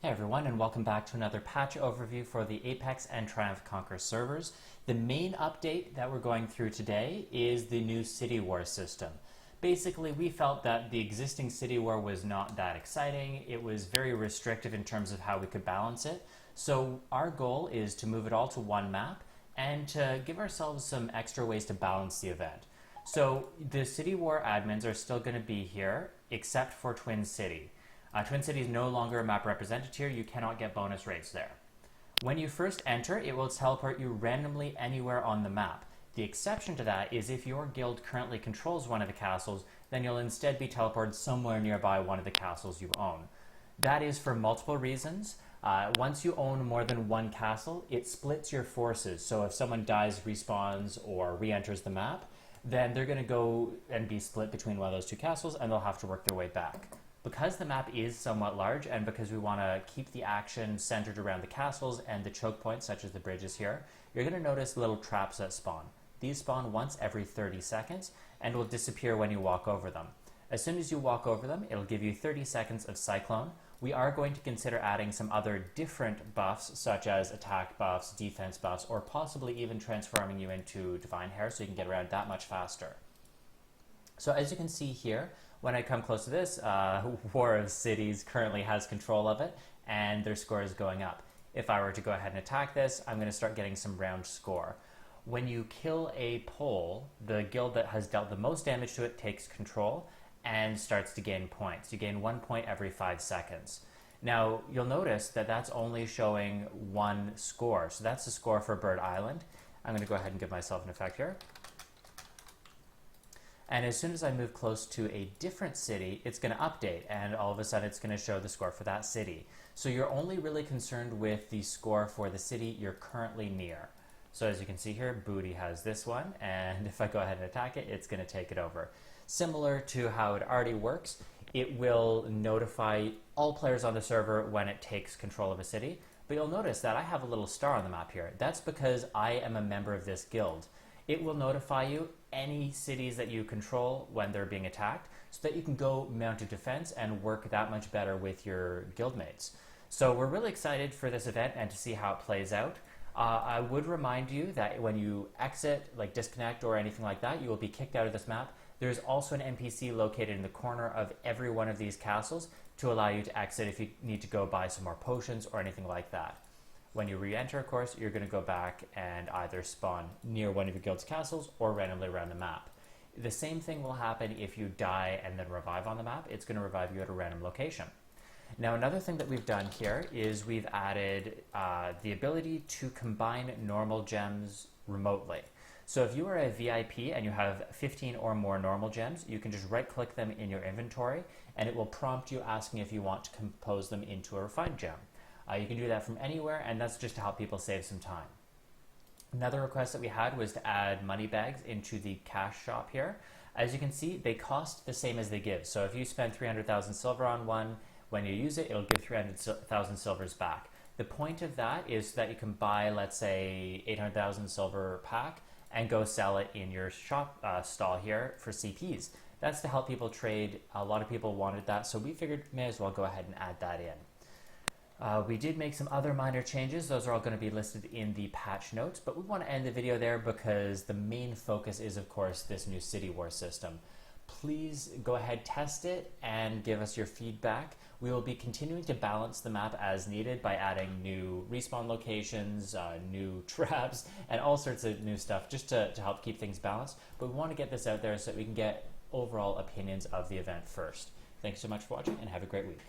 Hey everyone, and welcome back to another patch overview for the Apex and Triumph Conquer servers. The main update that we're going through today is the new City War system. Basically, we felt that the existing City War was not that exciting. It was very restrictive in terms of how we could balance it. So our goal is to move it all to one map and to give ourselves some extra ways to balance the event. So the City War admins are still going to be here, except for Twin City. Twin City is no longer a map represented here. You cannot get bonus rates there. When you first enter, it will teleport you randomly anywhere on the map. The exception to that is if your guild currently controls one of the castles, then you'll instead be teleported somewhere nearby one of the castles you own. That is for multiple reasons. Once you own more than one castle, it splits your forces. So if someone dies, respawns, or re-enters the map, then they're going to go and be split between one of those two castles, and they'll have to work their way back. Because the map is somewhat large, and because we want to keep the action centered around the castles and the choke points, such as the bridges here, you're going to notice little traps that spawn. These spawn once every 30 seconds, and will disappear when you walk over them. As soon as you walk over them, it'll give you 30 seconds of Cyclone. We are going to consider adding some other different buffs, such as attack buffs, defense buffs, or possibly even transforming you into Divine Hair so you can get around that much faster. So as you can see here, when I come close to this, War of Cities currently has control of it, and their score is going up. If I were to go ahead and attack this, I'm going to start getting some round score. When you kill a pole, the guild that has dealt the most damage to it takes control and starts to gain points. You gain 1 point every 5 seconds. Now, you'll notice that that's only showing one score. So that's the score for Bird Island. I'm going to go ahead and give myself an effect here. And as soon as I move close to a different city, it's going to update, and all of a sudden it's going to show the score for that city. So you're only really concerned with the score for the city you're currently near. So as you can see here, Booty has this one, and if I go ahead and attack it, it's going to take it over. Similar to how it already works, it will notify all players on the server when it takes control of a city, but you'll notice that I have a little star on the map here. That's because I am a member of this guild. It will notify you any cities that you control when they're being attacked so that you can go mount a defense and work that much better with your guildmates. So we're really excited for this event and to see how it plays out. I would remind you that when you exit, like disconnect or anything like that, you will be kicked out of this map. There's also an NPC located in the corner of every one of these castles to allow you to exit if you need to go buy some more potions or anything like that. When you re-enter, of course, you're going to go back and either spawn near one of your guild's castles or randomly around the map. The same thing will happen if you die and then revive on the map. It's going to revive you at a random location. Now, another thing that we've done here is we've added the ability to combine normal gems remotely. So if you are a VIP and you have 15 or more normal gems, you can just right-click them in your inventory, and it will prompt you asking if you want to compose them into a refined gem. You can do that from anywhere, and that's just to help people save some time. Another request that we had was to add money bags into the cash shop here. As you can see, they cost the same as they give. So if you spend 300,000 silver on one, when you use it, it'll give 300,000 silvers back. The point of that is that you can buy, let's say, 800,000 silver pack and go sell it in your shop stall here for CPs. That's to help people trade. A lot of people wanted that, so we figured may as well go ahead and add that in. We did make some other minor changes. Those are all going to be listed in the patch notes, but we want to end the video there because the main focus is, of course, this new City War system. Please go ahead, test it, and give us your feedback. We will be continuing to balance the map as needed by adding new respawn locations, new traps, and all sorts of new stuff just to help keep things balanced. But we want to get this out there so that we can get overall opinions of the event first. Thanks so much for watching, and have a great week.